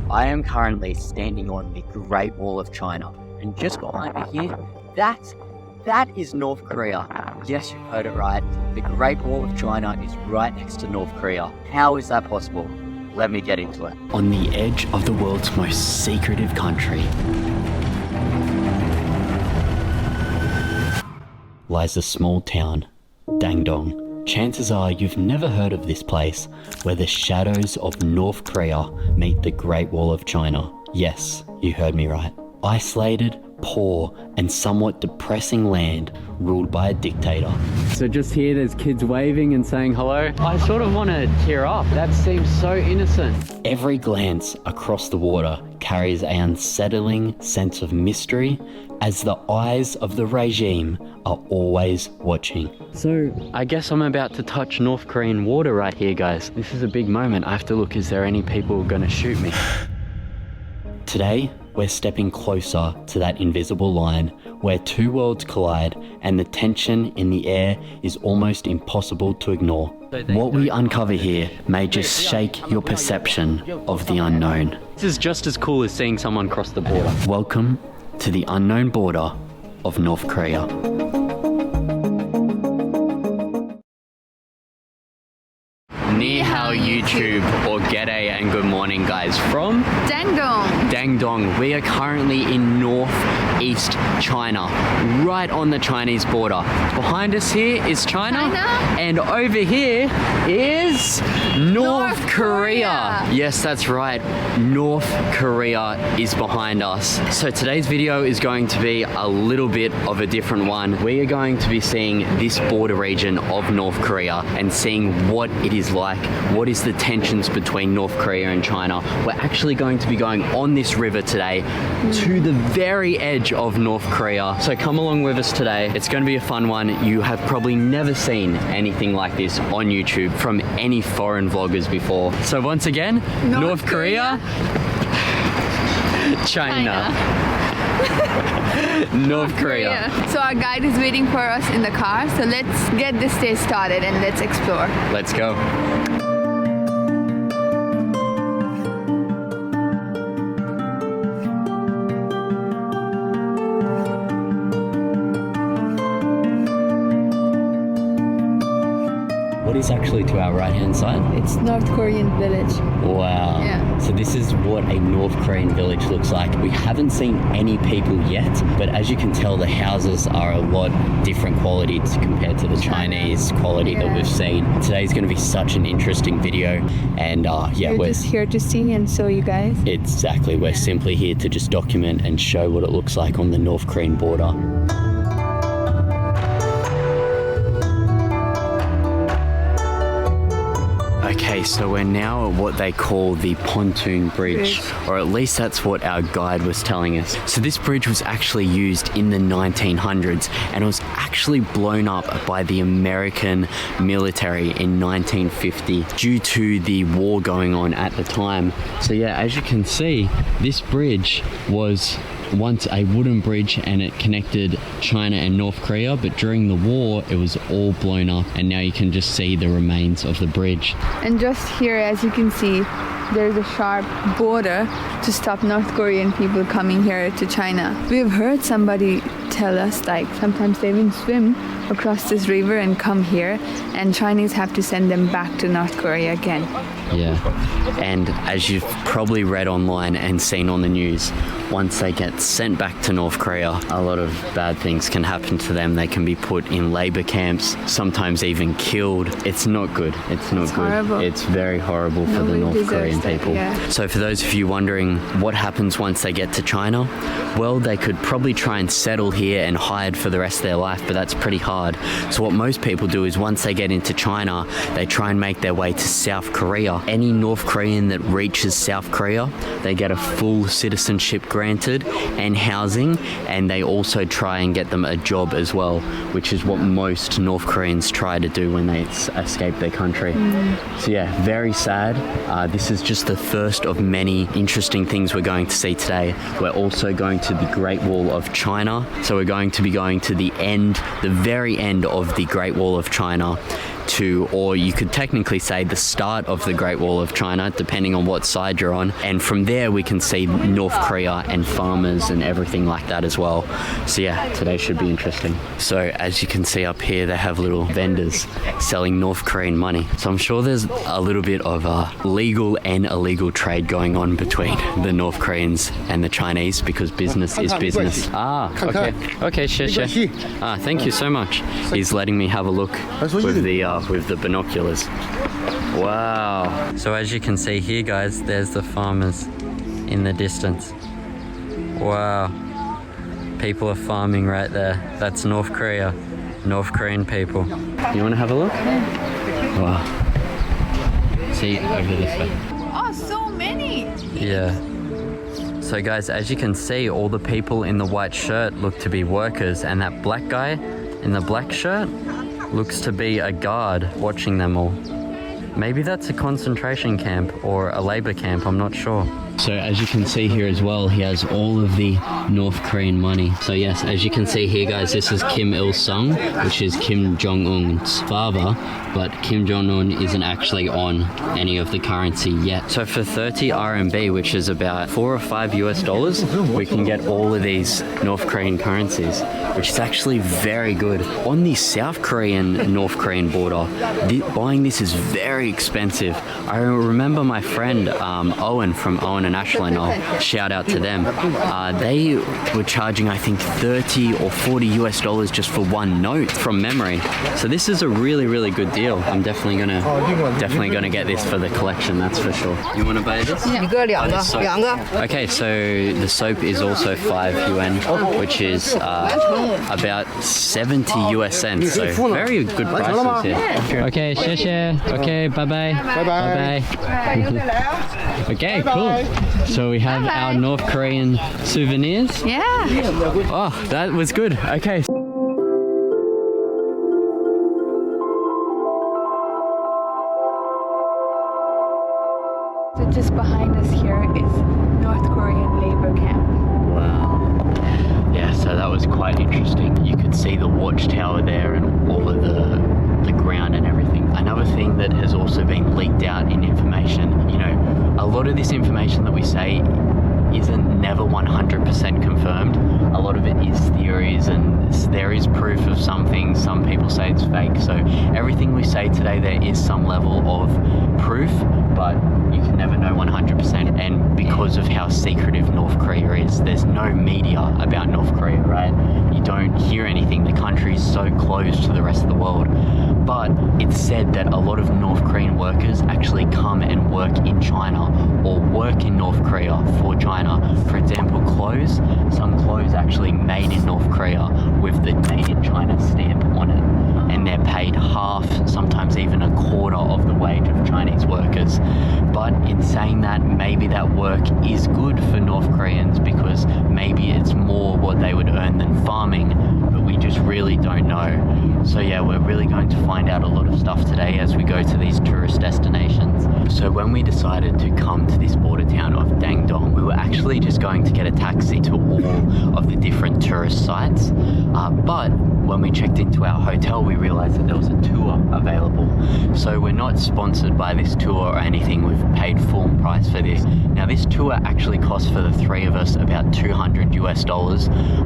I am currently standing on the Great Wall of China, and just behind me here, that is North Korea. Yes, you heard it right. The Great Wall of China is right next to North Korea. How is that possible? Let me get into it. On the edge of the world's most secretive country lies a small town, Dangdong. Chances are you've never heard of this place, where the shadows of North Korea meet the Great Wall of China. Yes, you heard me right. Isolated, poor, and somewhat depressing land ruled by a dictator. So just here there's kids waving and saying hello. I sort of want to tear up. That seems so innocent. Every glance across the water carries an unsettling sense of mystery, as the eyes of the regime are always watching. So I guess I'm about to touch North Korean water right here, guys. This is a big moment. I have to look, is there any people gonna shoot me? Today, we're stepping closer to that invisible line where two worlds collide and the tension in the air is almost impossible to ignore. What we uncover here may just shake your perception of the unknown. This is just as cool as seeing someone cross the border. Welcome to the unknown border of North Korea. Ni hao YouTube, or g'day and good morning, guys, from Dangdong. We are currently in northeast China, right on the Chinese border. Behind us here is China. And over here is North Korea. Yes, that's right. North Korea is behind us. So today's video is going to be a little bit of a different one. We are going to be seeing this border region of North Korea and seeing what it is like. What is the tensions between North Korea and China? We're actually going to be going on this river today to the very edge of North Korea. So come along with us today. It's going to be a fun one. You have probably never seen anything like this on YouTube from any foreign vloggers before. So once again, North Korea, China. North Korea. So our guide is waiting for us in the car. So let's get this day started and let's explore. Let's go. What is actually to our right hand side? It's North Korean village. Wow. Yeah. So this is what a North Korean village looks like. We haven't seen any people yet, but as you can tell, the houses are a lot different quality compared to the Chinese quality that we've seen. Today's going to be such an interesting video, and we're just here to see and show you guys. Exactly. We're simply here to just document and show what it looks like on the North Korean border. Okay, so we're now at what they call the Pontoon Bridge, or at least that's what our guide was telling us. So this bridge was actually used in the 1900s, and it was actually blown up by the American military in 1950 due to the war going on at the time. So yeah, as you can see, this bridge was once a wooden bridge and it connected China and North Korea, but during the war it was all blown up, and now you can just see the remains of the bridge. And just here, as you can see, there's a sharp border to stop North Korean people coming here to China. We've heard somebody tell us, like, sometimes they even swim across this river and come here, and Chinese have to send them back to North Korea again. Yeah, and as you've probably read online and seen on the news, once they get sent back to North Korea, a lot of bad things can happen to them. They can be put in labor camps, sometimes even killed. It's not good. It's not good. Horrible. It's very horrible for the North Korean people. Yeah. So for those of you wondering what happens once they get to China, well, they could probably try and settle here and hide for the rest of their life, but that's pretty hard. So what most people do is once they get into China, they try and make their way to South Korea. Any North Korean that reaches South Korea, they get a full citizenship granted and housing, and they also try and get them a job as well, which is what most North Koreans try to do when they escape their country. So yeah, very sad. This is just the first of many interesting things we're going to see today. We're also going to the Great Wall of China. So we're going to be going to the end, the very end of the Great Wall of China. to, or you could technically say the start of the Great Wall of China, depending on what side you're on. And from there we can see North Korea and farmers and everything like that as well. So yeah, today should be interesting. So as you can see up here, they have little vendors selling North Korean money. So I'm sure there's a little bit of legal and illegal trade going on between the North Koreans and the Chinese, because business is business. Okay. Okay, xie. Thank you so much. He's letting me have a look with the binoculars. Wow. So as you can see here, guys, there's the farmers in the distance. Wow. People are farming right there. That's North Korea. North Korean people. You want to have a look? Wow. See, over this way. Oh, so many. Yeah. So guys, as you can see, all the people in the white shirt look to be workers, and that black guy in the black shirt looks to be a guard watching them all. Maybe that's a concentration camp or a labor camp, I'm not sure. So as you can see here as well, he has all of the North Korean money. So yes, as you can see here, guys, this is Kim Il-sung, which is Kim Jong-un's father, but Kim Jong-un isn't actually on any of the currency yet. So for 30 RMB, which is about $4 or $5 US, we can get all of these North Korean currencies, which is actually very good. On the South Korean North Korean border, buying this is very expensive. I remember my friend Owen from Owen and Ashley and I'll shout out to them. They were charging, I think, 30 or 40 US just for one note from memory. So this is a really, really good deal. I'm definitely gonna get this for the collection, that's for sure. You want to buy this? Yeah. Okay, so the soap is also 5 yuan, which is about 70 US cents. So very good prices here. Okay, xie. Okay, bye-bye. Bye-bye. Okay, cool. So we have our North Korean souvenirs. Yeah. Oh, that was good. Okay. So just behind us here is North Korean labor camp. Wow. Yeah, so that was quite interesting. You could see the watchtower there and all of the ground and everything. Another thing that has also been leaked out in information, you know, a lot of this information that we say isn't never 100% confirmed. A lot of it is theories, and there is proof of some things. Some people say it's fake. So everything we say today, there is some level of proof, but you can never know 100%. And because of how secretive North Korea is, there's no media about North Korea, right? You don't hear anything. The country is so closed to the rest of the world. But it's said that a lot of North Korean workers actually come and work in China or work in North Korea for China. For example, clothes. Some clothes actually made in North Korea with the Made in China stamp on it. And they're paid half, sometimes even a quarter of the wage of Chinese workers. But in saying that, maybe that work is good for North Koreans because maybe it's more what they would earn than farming, but we just really don't know. So yeah, we're really going to find out a lot of stuff today as we go to these tourist destinations. So when we decided to come to this border town of Dangdong, we were actually just going to get a taxi to all of the different tourist sites. But when we checked into our hotel, we realized that there was a tour available. So we're not sponsored by this tour or anything. We've paid full price for this. Now this tour actually cost for the three of us about $200 US,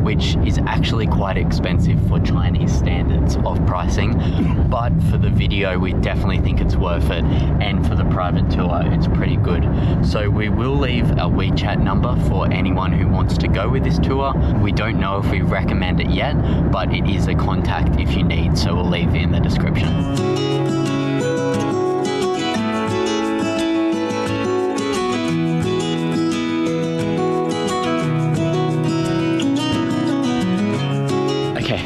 which is actually quite expensive for Chinese standards of pricing. But for the video, we definitely think it's worth it. And for the private tour, it's pretty good. So we will leave a WeChat number for anyone who wants to go with this tour. We don't know if we recommend it yet, but it is a contact if you need, so we'll leave it in the description. Okay,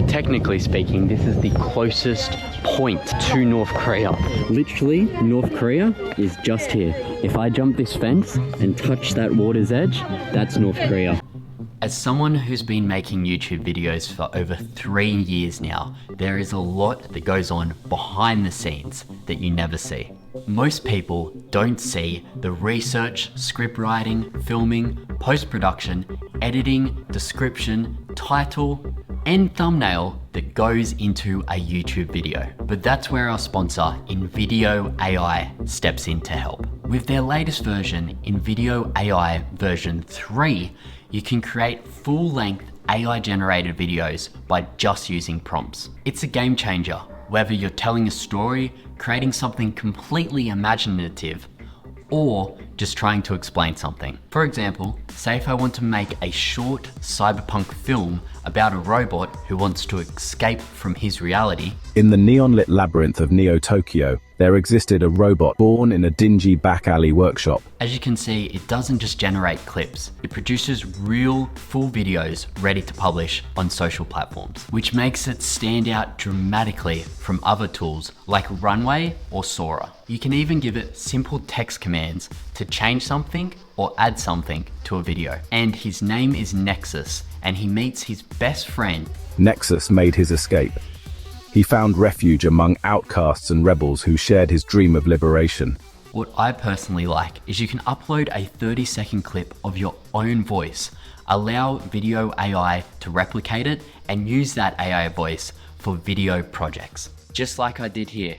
technically speaking, this is the closest point to North Korea. Literally, North Korea is just here. If I jump this fence and touch that water's edge, that's North Korea. As someone who's been making YouTube videos for over 3 years now, there is a lot that goes on behind the scenes that you never see. Most people don't see the research, script writing, filming, post-production, editing, description, title, and thumbnail that goes into a YouTube video. But that's where our sponsor, InVideo AI, steps in to help. With their latest version, InVideo AI version 3, you can create full-length AI-generated videos by just using prompts. It's a game changer, whether you're telling a story, creating something completely imaginative, or just trying to explain something. For example, say if I want to make a short cyberpunk film about a robot who wants to escape from his reality. In the neon-lit labyrinth of Neo-Tokyo, there existed a robot born in a dingy back-alley workshop. As you can see, it doesn't just generate clips, it produces real, full videos ready to publish on social platforms, which makes it stand out dramatically from other tools like Runway or Sora. You can even give it simple text commands to change something or add something to a video. And his name is Nexus, and he meets his best friend. Nexus made his escape. He found refuge among outcasts and rebels who shared his dream of liberation. What I personally like is you can upload a 30-second clip of your own voice, allow video AI to replicate it, and use that AI voice for video projects. Just like I did here.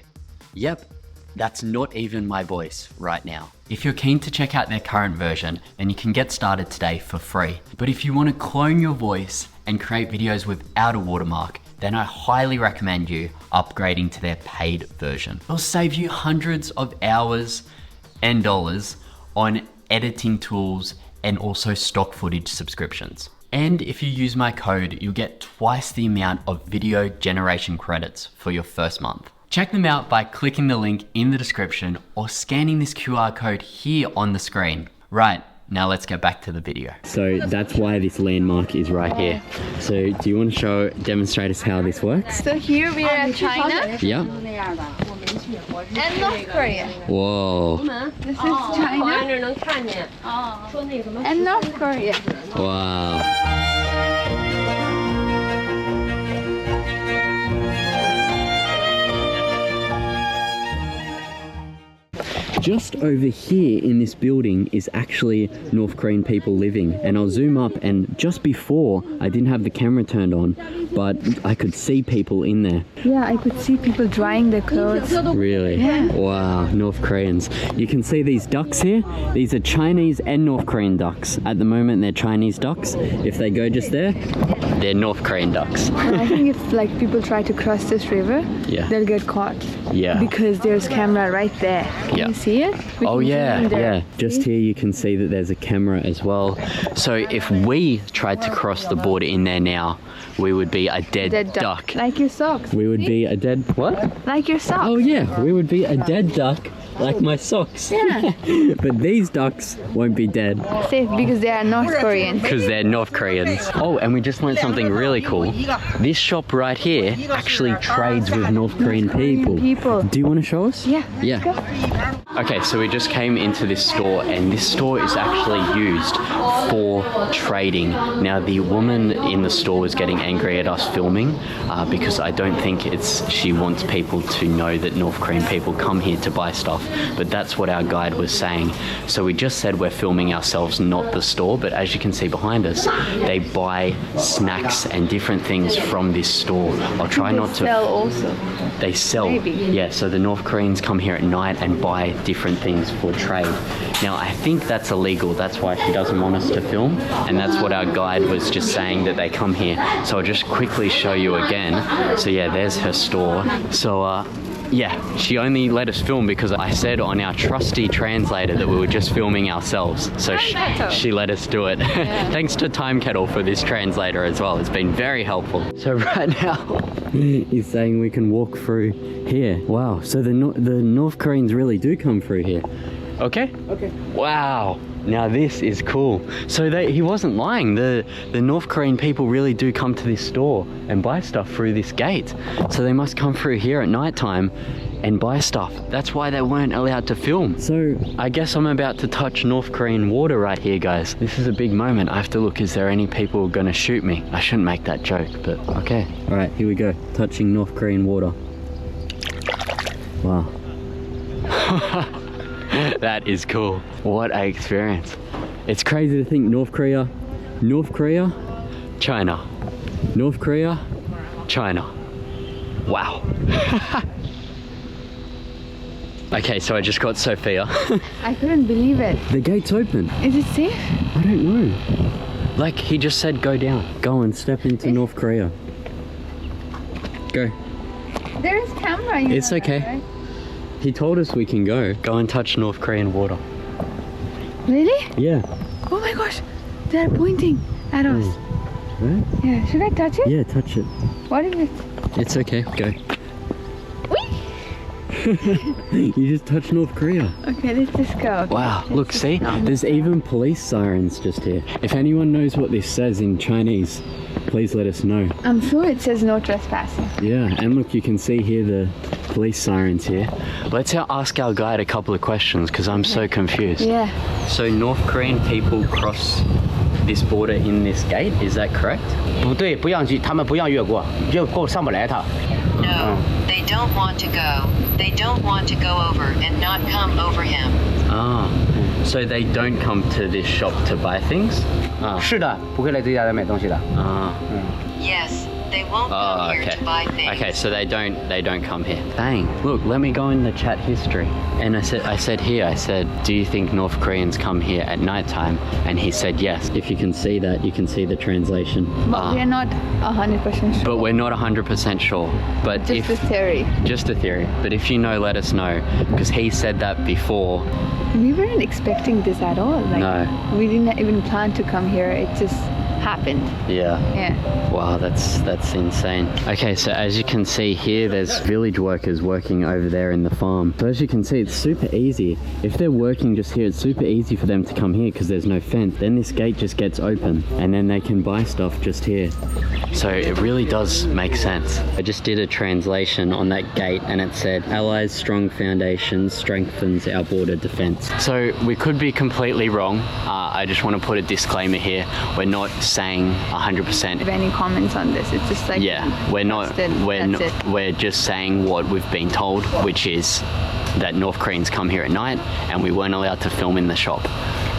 Yep, that's not even my voice right now. If you're keen to check out their current version, then you can get started today for free. But if you want to clone your voice and create videos without a watermark, then I highly recommend you upgrading to their paid version. It'll save you hundreds of hours and dollars on editing tools and also stock footage subscriptions. And if you use my code, you'll get twice the amount of video generation credits for your first month. Check them out by clicking the link in the description or scanning this QR code here on the screen. Right, now let's get back to the video. So that's why this landmark is right here. So do you want to demonstrate us how this works? So here we are at China Yeah. and North Korea. Whoa. This is China and North Korea. Wow. Just over here in this building is actually North Korean people living, and I'll zoom up, and just before I didn't have the camera turned on, but I could see people in there. Yeah, I could see people drying their clothes. Really? Yeah. Wow, North Koreans. You can see these ducks here. These are Chinese and North Korean ducks. At the moment they're Chinese ducks. If they go just there, they're North Korean ducks. And I think if like people try to cross this river, Yeah. they'll get caught. Yeah. Because there's camera right there. Can Yeah. you see it? We Oh can yeah, zoom in there. yeah. Just here you can see that there's a camera as well. So if we tried to cross the border in there now, we would be a dead duck. Like your socks. We would be a dead what? Like your socks. Oh yeah, we would be a dead duck like my socks. Yeah. But these ducks won't be dead Safe because they are North Korean. because they're North Koreans. Oh, and we just learned something really cool. This shop right here actually trades with North Korean people. Do you want to show us? Yeah. Yeah. Okay, so we just came into this store, and this store is actually used for trading. Now, the woman in the store was getting angry at us filming because I don't think she wants people to know that North Korean people come here to buy stuff, but that's what our guide was saying. So we just said we're filming ourselves, not the store, but as you can see behind us, they buy snacks and different things from this store. I'll try not to... Sell also. They sell. Maybe. Yeah, so the North Koreans come here at night and buy different things for trade. Now, I think that's illegal. That's why she doesn't want us to film. And that's what our guide was just saying, that they come here. So I'll just quickly show you again. So yeah, there's her store. So yeah, she only let us film because I said on our trusty translator that we were just filming ourselves. So she let us do it. Yeah. Thanks to Time Kettle for this translator as well. It's been very helpful. So right now, he's saying we can walk through here. Wow, so the North Koreans really do come through here. Okay? Okay. Wow. Now this is cool. So he wasn't lying. The North Korean people really do come to this store and buy stuff through this gate. So they must come through here at night time and buy stuff. That's why they weren't allowed to film. So I guess I'm about to touch North Korean water right here, guys. This is a big moment. I have to look, is there any people gonna shoot me? I shouldn't make that joke, but okay. All right, here we go. Touching North Korean water. Wow. That is cool. What an experience. It's crazy to think North Korea, China. North Korea, China. Wow. Okay, so I just got Sophia. I couldn't believe it. The gate's open. Is it safe? I don't know. Like, he just said go down. Go and step into North Korea. Go. There is camera. You It's know okay. that, right? He told us we can go. Go and touch North Korean water. Really? Yeah. Oh my gosh. They're pointing at us. Right? Yeah. Should I touch it? Yeah, touch it. What is it? It's okay. Go. Whee! You just touched North Korea. Okay, let's just go. Wow, look, see? There's even police sirens just here. If anyone knows what this says in Chinese, please let us know. I'm sure it says no trespassing. Yeah, and look, you can see here the police sirens here. Let's ask our guide a couple of questions because I'm so confused. Yeah. So North Korean people cross this border in this gate, is that correct? 不对，不让进，他们不让越过，越过上不来他。 No, they don't want to go. They don't want to go over and not come over him. Ah, so they don't come to this shop to buy things? 是的，不会来这家来买东西的。 Ah. Yes, they won't Oh, come here okay. to buy things. Okay, so they don't come here. Dang. Look, let me go in the chat history. And I said, do you think North Koreans come here at nighttime? And he said yes. If you can see that, you can see the translation. But we're not 100% sure. But we're not 100% sure. But just a theory. Just a theory. But if you know, let us know. Because he said that before. We weren't expecting this at all. Like, No. We didn't even plan to come here. It just happened. Yeah. Yeah. Wow, that's insane. Okay, so as you can see here, there's village workers working over there in the farm. So as you can see, it's super easy. If they're working just here, it's super easy for them to come here because there's no fence. Then this gate just gets open and then they can buy stuff just here. So it really does make sense. I just did a translation on that gate and it said, Allies' strong foundation strengthens our border defense. So we could be completely wrong. I just want to put a disclaimer here. We're not saying 100%. Have any comments on this? It's just like we're just saying what we've been told, which is that North Koreans come here at night and we weren't allowed to film in the shop.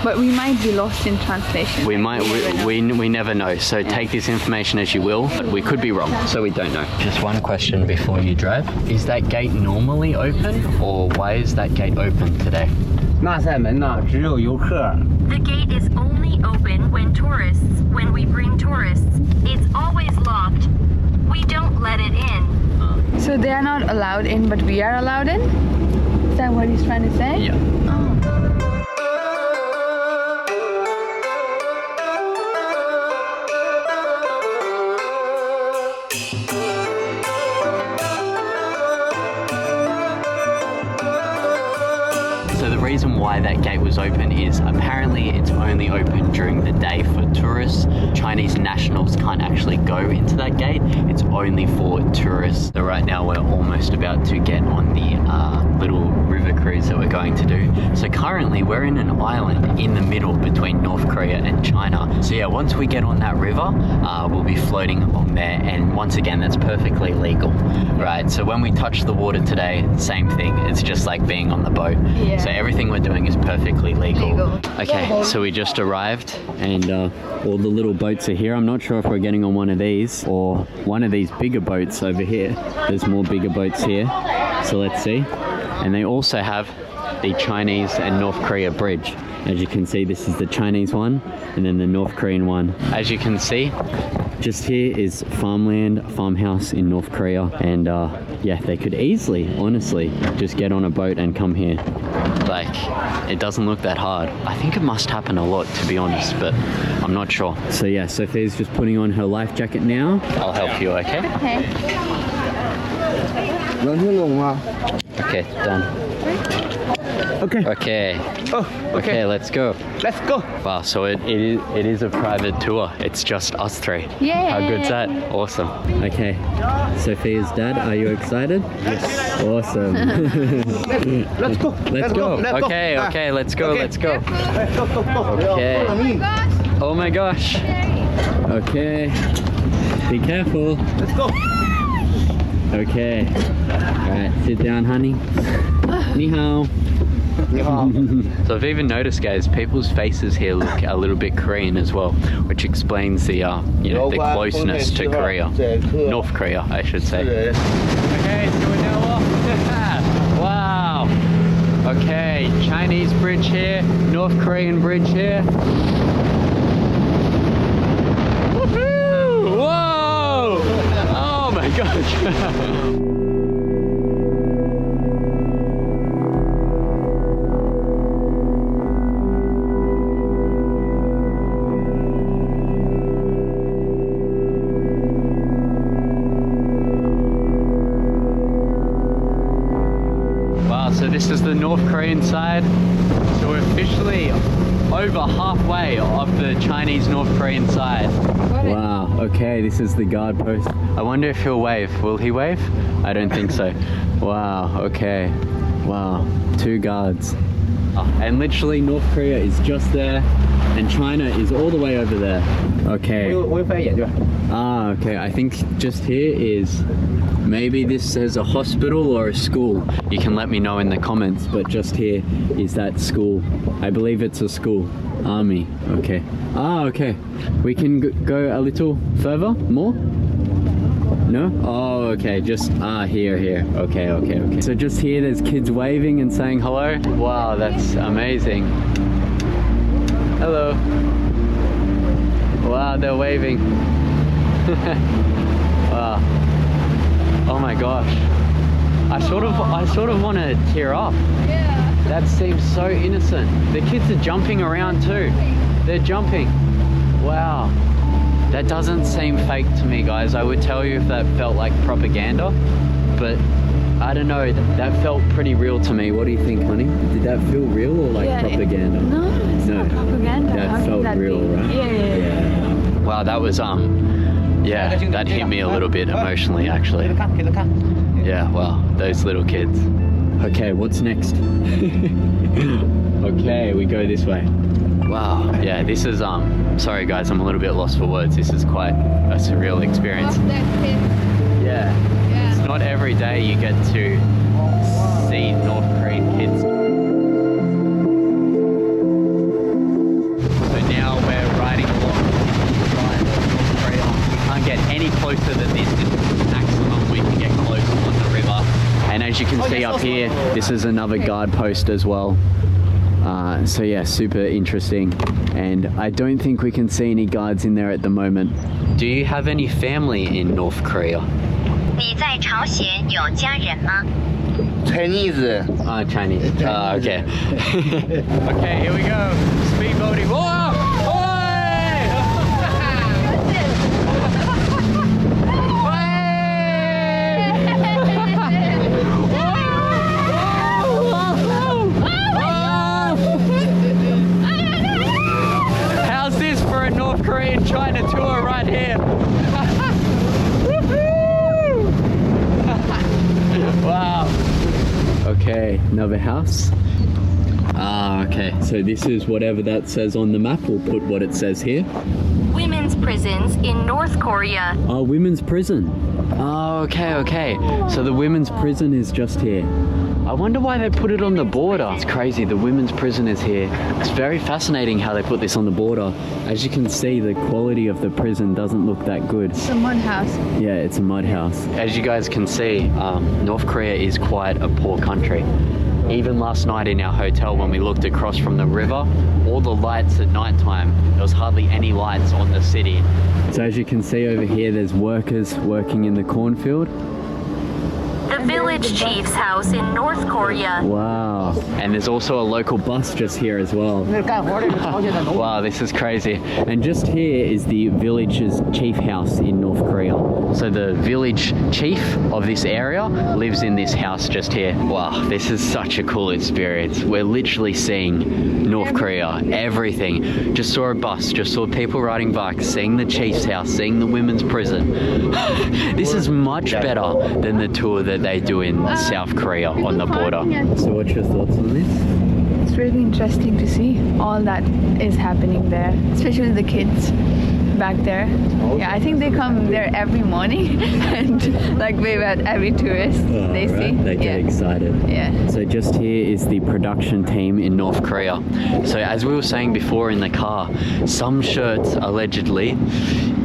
But we might be lost in translation. We never know. So take this information as you will, but we could be wrong, so we don't know. Just one question before you drive. Is that gate normally open, or why is that gate open today? 那扇门呢，只有游客。 The gate is only open when we bring tourists. It's always locked. We don't let it in. So they are not allowed in, but we are allowed in? Is that what he's trying to say? Yeah. So the reason why that gate was open is apparently it's only open during the day for tourists. Chinese nationals can't actually go into that gate. It's only for tourists. So right now we're almost about to get on the little river cruise that we're going to do. So currently we're in an island in the middle between North Korea and China. So yeah, once we get on that river, we'll be floating along there, and once again that's perfectly legal, right? So when we touch the water today, same thing. It's just like being on the boat. Yeah. So everything we're doing is perfectly legal. Okay, so we just arrived and all the little boats are here. I'm not sure if we're getting on one of these or one of these bigger boats over here. There's more bigger boats here, so let's see. And they also have the Chinese and North Korea bridge. As you can see, this is the Chinese one and then the North Korean one. As you can see, just here is farmhouse in North Korea, and yeah, they could easily, honestly, just get on a boat and come here. Like, it doesn't look that hard. I think it must happen a lot, to be honest, but I'm not sure. So yeah, Sophia's just putting on her life jacket now. I'll help you, okay? Okay. 能听懂吗？ Okay, done. Okay. Okay. Oh, Okay, let's go. Let's go. Wow, so it is a private tour. It's just us three. Yay! How good's that? Awesome. Okay, Sophia's dad, are you excited? Yes. Awesome. Let's go. Let's go. Let's go. Okay, okay, let's go, Okay. let's go. Let's go. Okay. Oh my gosh. Okay. Be careful. Let's go. Okay. Alright, sit down, honey. Ni hao. So I've even noticed, guys, people's faces here look a little bit Korean as well, which explains the the closeness to Korea, North Korea, I should say. Okay, so we're now off. Wow. Okay, Chinese bridge here, North Korean bridge here. Woohoo! Whoa! Oh my gosh! So this is the North Korean side. So we're officially over halfway of the Chinese North Korean side. Wow, okay, this is the guard post. I wonder if he'll wave. Will he wave? I don't think so. Wow, okay. Wow, 2 guards. And literally North Korea is just there and China is all the way over there. Okay. Okay, I think just here is, maybe this says a hospital or a school. You can let me know in the comments, but just here is that school. I believe it's a school. Army, okay. Okay. We can go a little further, more? No? Oh, okay, just, here. Okay. So just here, there's kids waving and saying hello. Wow, that's amazing. Hello. Wow, they're waving. Wow. Oh my gosh. I sort of want to tear up. Yeah. That seems so innocent. The kids are jumping around too. They're jumping. Wow. That doesn't seem fake to me, guys. I would tell you if that felt like propaganda, but I don't know, that felt pretty real to me. What do you think, honey? Did that feel real or like propaganda? No, it's not propaganda. That felt real, right? Yeah. Wow, that was that hit me a little bit emotionally, actually. Yeah, wow, those little kids. Okay, what's next? Okay, we go this way. Wow, yeah, this is, sorry guys, I'm a little bit lost for words. This is quite a surreal experience. Yeah, it's not every day you get to see North Korean kids. So now we're riding along the line of North Korea. We can't get any closer than this. This is the maximum we can get close on the river. And as you can see up here, this is another guard post as well. So yeah, super interesting. And I don't think we can see any guards in there at the moment. Do you have any family in North Korea? 你在朝鲜有家人吗？ Chinese. Chinese. Okay. Okay, here we go. Speedboating. Whoa! How's this for a North Korean China tour right here? Wow. Okay, another house. Okay. So this is whatever that says on the map. We'll put what it says here. Women's prisons in North Korea. Oh, women's prison. Oh, okay. So the women's prison is just here. I wonder why they put it on the border. It's crazy, the women's prison is here. It's very fascinating how they put this on the border. As you can see, the quality of the prison doesn't look that good. It's a mud house. Yeah, it's a mud house. As you guys can see, North Korea is quite a poor country. Even last night in our hotel, when we looked across from the river, all the lights at nighttime, there was hardly any lights on the city. So as you can see over here, there's workers working in the cornfield. The village chief's house in North Korea. Wow. And there's also a local bus just here as well. Wow, this is crazy. And just here is the village's chief house in North Korea. So the village chief of this area lives in this house just here. Wow, this is such a cool experience. We're literally seeing North Korea, everything. Just saw a bus, just saw people riding bikes, seeing the chief's house, seeing the women's prison. This is much better than the tour that they do in South Korea on the border. So what's your thoughts on this? It's really interesting to see all that is happening there, especially the kids. back there. Yeah, I think they come there every morning and like wave at every tourist they see. They get excited. Yeah. So just here is the production team in North Korea. So as we were saying before in the car, some shirts allegedly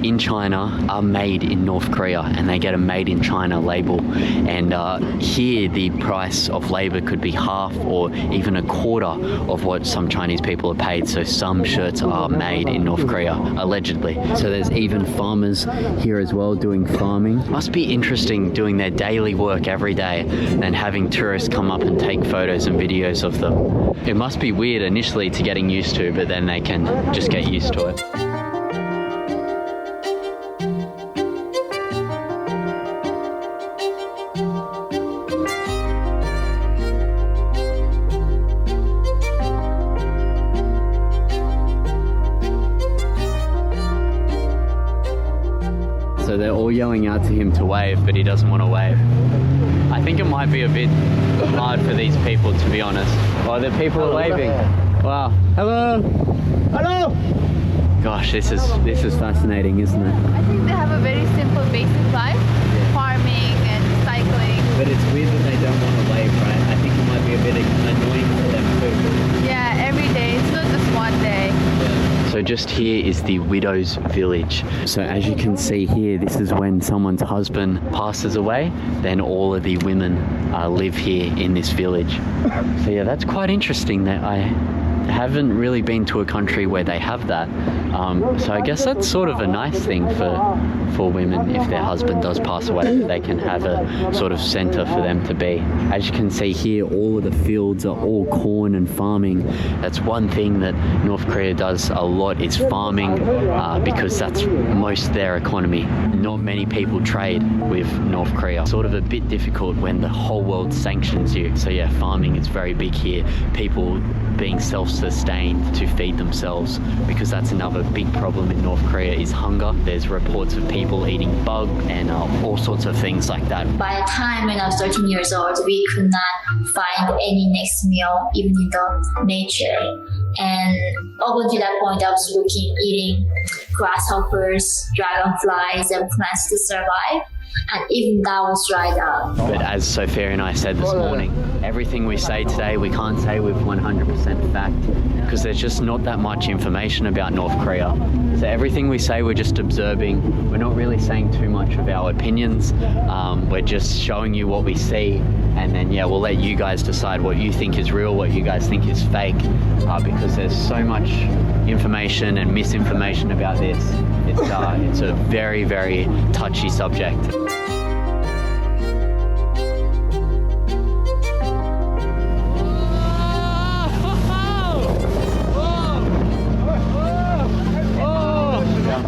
in China are made in North Korea and they get a made in China label. And here the price of labor could be half or even a quarter of what some Chinese people are paid. So some shirts are made in North Korea, allegedly. So there's even farmers here as well doing farming. Must be interesting doing their daily work every day and having tourists come up and take photos and videos of them. It must be weird initially to getting used to, but then they can just get used to it. So they're all yelling out to him to wave, but he doesn't want to wave. I think it might be a bit hard for these people, to be honest. Oh, the people are waving. Wow. Hello. Hello. Gosh, this is fascinating, isn't it? I think they have a very simple basic life, farming and cycling. But it's weird that they don't want to wave, right? I think it might be a bit annoying for them too. Yeah, every day. It's not just one day. So just here is the widow's village. So as you can see here, this is when someone's husband passes away, then all of the women live here in this village. So yeah, that's quite interesting that I haven't really been to a country where they have that. So I guess that's sort of a nice thing for women. If their husband does pass away, they can have a sort of center for them to be. As you can see here, all of the fields are all corn and farming. That's one thing that North Korea does a lot, is farming, because that's most of their economy. Not many people trade with North Korea. Sort of a bit difficult when the whole world sanctions you. So yeah, farming is very big here. People being self-sustained to feed themselves, because that's another big problem in North Korea is hunger. There's reports of people eating bug and all sorts of things like that. By the time when I was 13 years old, we could not find any next meal, even in the nature. And up until that point, I was eating grasshoppers, dragonflies, and plants to survive. And even that was dried up. But as Sophia and I said this morning, everything we say today, we can't say with 100% fact, because there's just not that much information about North Korea. So everything we say, we're just observing. We're not really saying too much of our opinions. We're just showing you what we see, and then yeah, we'll let you guys decide what you think is real, what you guys think is fake, because there's so much information and misinformation about this. It's a very, very touchy subject.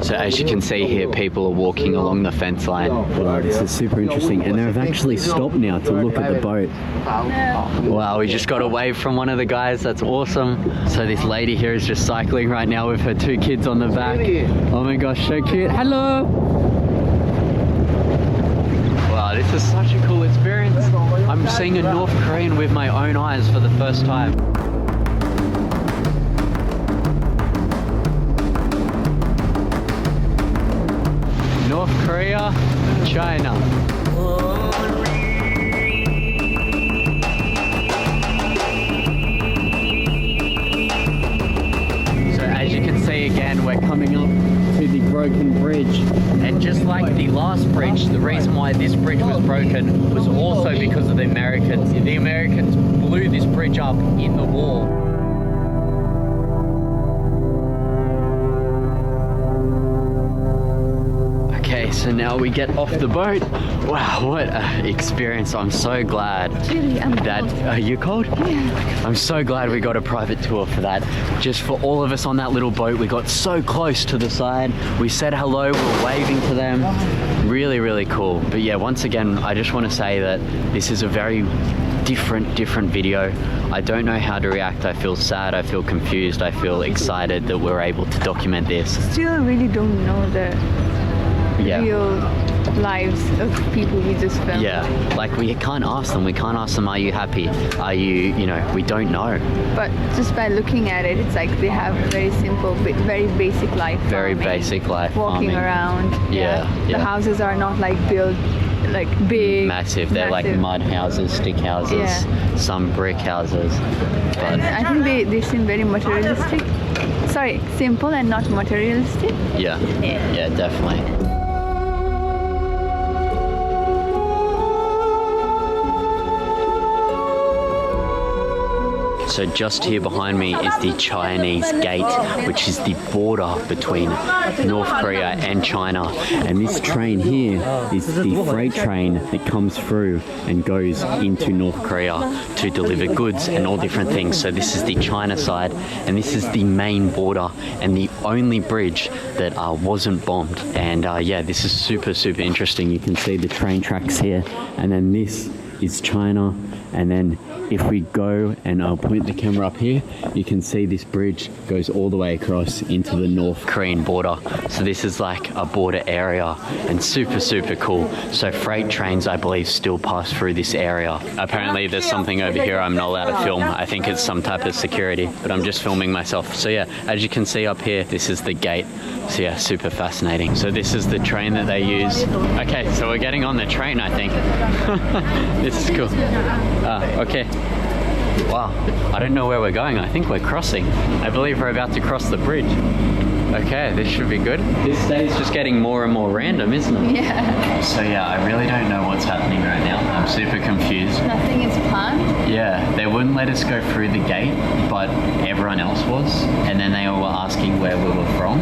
So as you can see here, people are walking along the fence line. Wow, this is super interesting. And they've actually stopped now to look at the boat. Wow, we just got a wave from one of the guys. That's awesome. So this lady here is just cycling right now with her 2 kids on the back. Oh my gosh, so cute. Hello. Wow, this is such a cool experience. I'm seeing a North Korean with my own eyes for the first time. North Korea, China. So as you can see again, we're coming up to the broken bridge. And just like the last bridge, the reason why this bridge was broken was also because of the Americans. The Americans blew this bridge up in the war. So now we get off the boat. Wow, what an experience. I'm so glad that... Are you cold? Yeah. I'm so glad we got a private tour for that. Just for all of us on that little boat, we got so close to the side. We said hello, we were waving to them. Really, really cool. But yeah, once again, I just want to say that this is a very different video. I don't know how to react. I feel sad, I feel confused, I feel excited that we're able to document this. Still really don't know the real lives of people we just filmed. Yeah, like we can't ask them. We can't ask them, are you happy? Are you, we don't know. But just by looking at it, it's like they have very simple, very basic life. Very farming, basic life. walking farming. around. Yeah. The houses are not like built like big. Massive. They're like mud houses, stick houses, some brick houses. But I think they seem very materialistic. Sorry, simple and not materialistic. yeah, definitely. So just here behind me is the Chinese gate, which is the border between North Korea and China. And this train here is the freight train that comes through and goes into North Korea to deliver goods and all different things. So this is the China side, and this is the main border and the only bridge that wasn't bombed. And this is super, super interesting. You can see the train tracks here, and then this is China, and then if we go, and I'll point the camera up here, you can see this bridge goes all the way across into the North Korean border. So this is like a border area, and super, super cool. So freight trains, I believe, still pass through this area. Apparently there's something over here I'm not allowed to film. I think it's some type of security, but I'm just filming myself. So yeah, as you can see up here, this is the gate. So yeah, super fascinating. So this is the train that they use. Okay, so we're getting on the train, I think. This is cool. Okay. Wow, I don't know where we're going. I think we're crossing. I believe we're about to cross the bridge. Okay, this should be good. This day is just getting more and more random, isn't it? Yeah. So yeah, I really don't know what's happening right now. I'm super confused. Nothing is planned. Yeah, they wouldn't let us go through the gate, but everyone else was. And then they all were asking where we were from.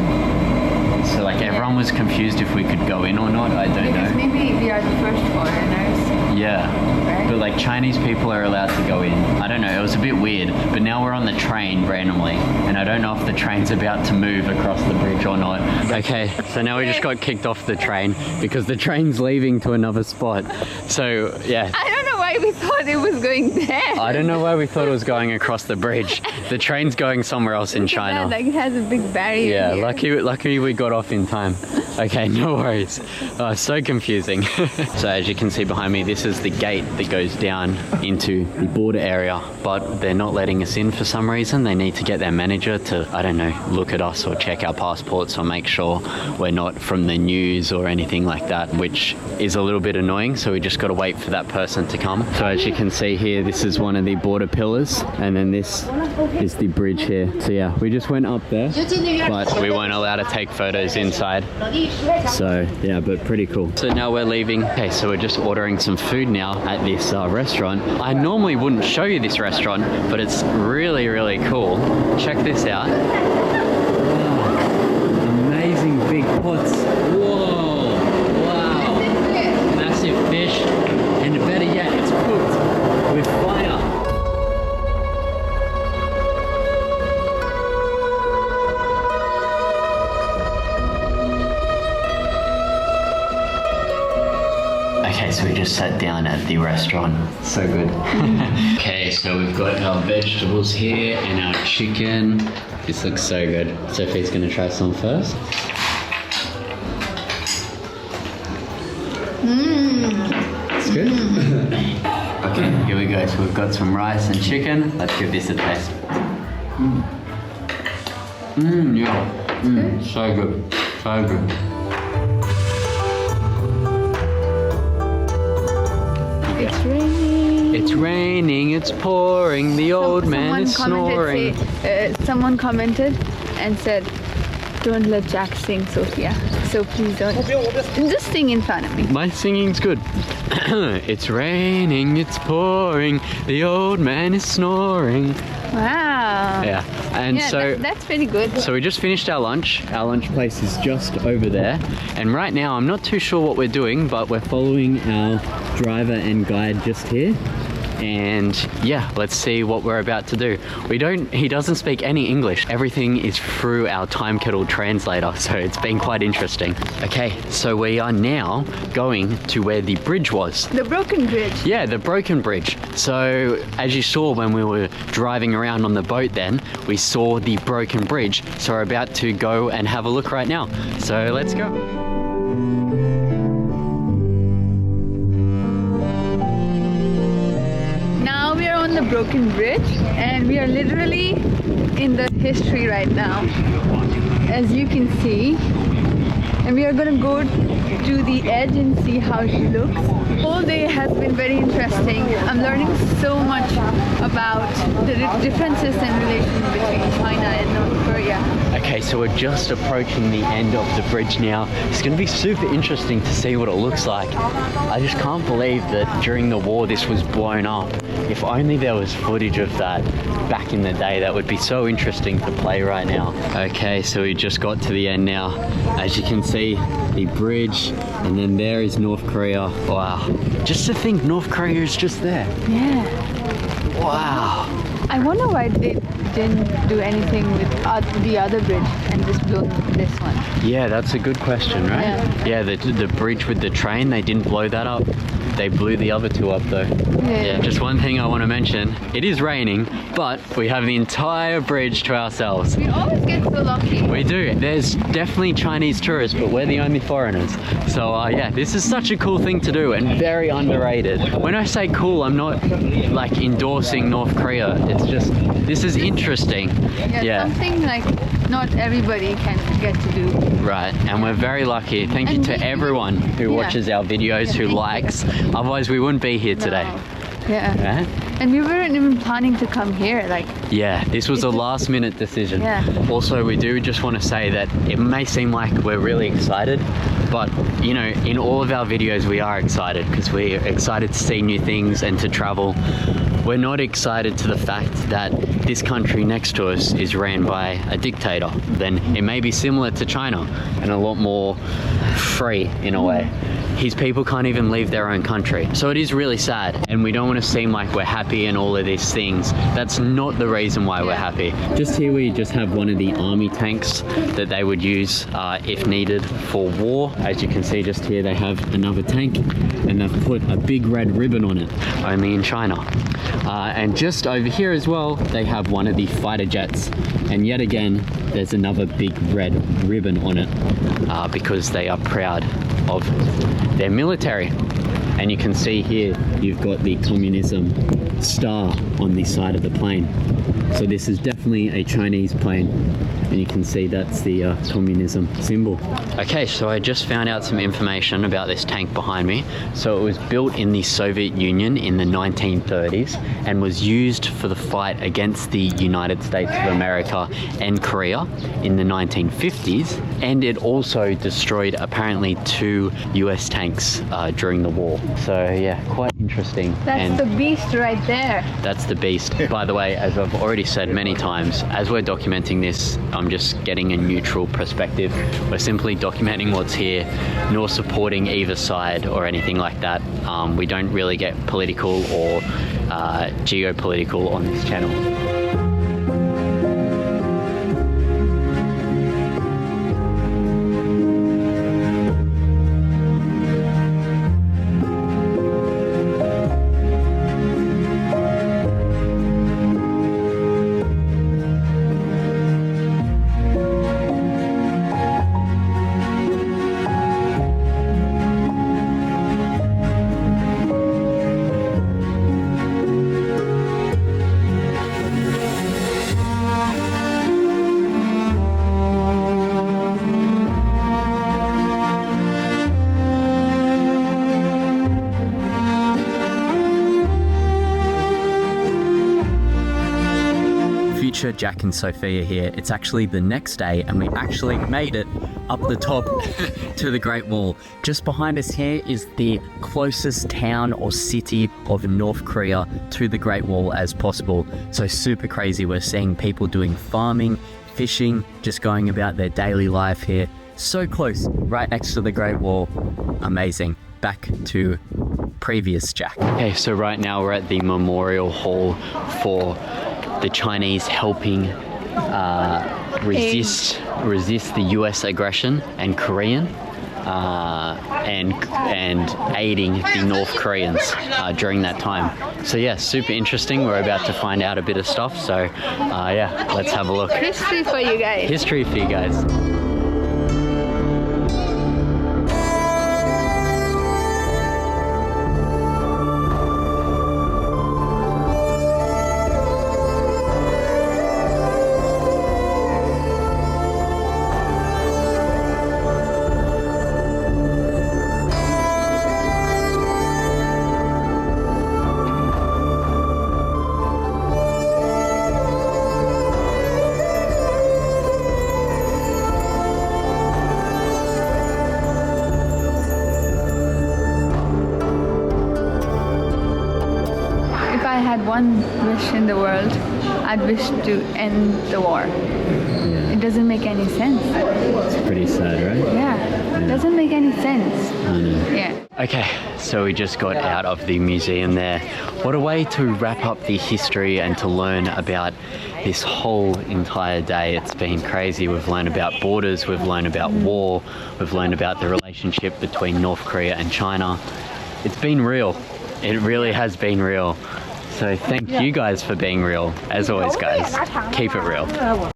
So like everyone was confused if we could go in or not. I don't know. Maybe we are the first foreigners. Yeah. Right? But like Chinese people are allowed to go in. I don't know, it was a bit weird. But now we're on the train randomly, and I don't know if the train's about to move across the bridge or not. Okay, so now we just got kicked off the train because the train's leaving to another spot. So yeah. I don't know why we thought it was going there. I don't know why we thought it was going across the bridge. The train's going somewhere else in China. Yeah, like it has a big barrier. Yeah, here. lucky we got off in time. Okay, no worries. Oh, so confusing. So as you can see behind me, this is the gate that goes down into the border area, but they're not letting us in for some reason. They need to get their manager to, I don't know, look at us or check our passports or make sure we're not from the news or anything like that, which is a little bit annoying. So we just got to wait for that person to come. So as you can see here, this is one of the border pillars, and then this is the bridge here. So yeah, we just went up there, but we weren't allowed to take photos inside. So yeah, but pretty cool. So now we're leaving. Okay, so we're just ordering some food now at this restaurant. I normally wouldn't show you this restaurant, but it's really, really cool. Check this out. Wow. Amazing big pots. Whoa, wow. Massive fish, and better yet, it's cooked with fire. Okay, so we just sat down at the restaurant. So good. Okay, so we've got our vegetables here and our chicken. This looks so good. Sophie's gonna try some first. It's good. Okay, here we go. So we've got some rice and chicken. Let's give this a taste. Yeah. So good. So good. It's raining. It's raining, it's pouring, the old man is snoring. Someone commented and said, don't let Jack sing, Sophia. So please don't. Just sing in front of me. My singing's good. It's raining, it's pouring, the old man is snoring. Wow. Yeah, and Yeah, so that's pretty good. So we just finished our lunch. Our lunch place is just over there. And right now, I'm not too sure what we're doing, but we're following our driver and guide just here. And yeah, let's see what we're about to do. He doesn't speak any English. Everything is through our time kettle translator, so it's been quite interesting. Okay, so we are now going to where the bridge was. The broken bridge. Yeah, the broken bridge. So as you saw when we were driving around on the boat then, we saw the broken bridge. So we're about to go and have a look right now. So let's go. the broken bridge, and we are literally in the history right now, as you can see. And we are gonna go to the edge and see how she looks. Whole day has been very interesting. I'm learning so much about the differences and relations between China and North Korea. Okay, so we're just approaching the end of the bridge now. It's going to be super interesting to see what it looks like. I just can't believe that during the war this was blown up. If only there was footage of that back in the day, that would be so interesting to play right now. Okay, so we just got to the end now. As you can see, the bridge, and then there is North Korea. Wow. Just to think North Korea is just there. Yeah. Wow. I wonder why they didn't do anything with the other bridge and just blow this one. Yeah, that's a good question, right? Yeah, the bridge with the train, they didn't blow that up. They blew the other two up though. Yeah, just one thing I want to mention. It is raining, but we have the entire bridge to ourselves. We always get so lucky. We do. There's definitely Chinese tourists, but we're the only foreigners. So yeah, this is such a cool thing to do and very underrated. When I say cool, I'm not like endorsing North Korea. It's just, this is interesting. Yeah, something like not everybody can get to do. Right, and we're very lucky. Thank you to everyone who watches our videos, who likes. Otherwise we wouldn't be here today. Yeah. And we weren't even planning to come here. Yeah, this was a last minute decision. Yeah. Also, we do just want to say that it may seem like we're really excited, but you know, in all of our videos we are excited because we're excited to see new things and to travel. We're not excited to the fact that this country next to us is ran by a dictator. Then it may be similar to China and a lot more free in a way. His people can't even leave their own country. So it is really sad, and we don't want to seem like we're happy and all of these things. That's not the reason why we're happy. Just here we just have one of the army tanks that they would use if needed for war. As you can see just here, they have another tank and they've put a big red ribbon on it, only in China. And just over here as well, they have one of the fighter jets. And yet again, there's another big red ribbon on it because they are proud of their military. And you can see here, you've got the communism star on the side of the plane. So this is definitely a Chinese plane. And you can see that's the communism symbol. Okay, so I just found out some information about this tank behind me. So it was built in the Soviet Union in the 1930s and was used for the fight against the United States of America and Korea in the 1950s. And it also destroyed apparently 2 US tanks during the war. So yeah, quite interesting. That's the beast right there. That's the beast. By the way, as I've already said many times, as we're documenting this, I'm just getting a neutral perspective. We're simply documenting what's here, nor supporting either side or anything like that. We don't really get political or geopolitical on this channel. Jack and Sophia here. It's actually the next day and we actually made it up the top to the Great Wall. Just behind us here is the closest town or city of North Korea to the Great Wall as possible. So super crazy. We're seeing people doing farming, fishing, just going about their daily life here. So close, right next to the Great Wall. Amazing. Back to previous Jack. Okay, so right now we're at the Memorial Hall for the Chinese helping resist the US aggression and Korean and aiding the North Koreans during that time. So yeah, super interesting. We're about to find out a bit of stuff. So yeah, let's have a look. History for you guys. History for you guys. had one wish in the world, I'd wish to end the war. Yeah. It doesn't make any sense. It's pretty sad, right? Yeah, it doesn't make any sense. I know. Yeah. Okay, so we just got out of the museum there. What a way to wrap up the history and to learn about this whole entire day. It's been crazy. We've learned about borders, we've learned about war, we've learned about the relationship between North Korea and China. It's been real. It really has been real. So thank you guys for being real. As always, guys, keep it real.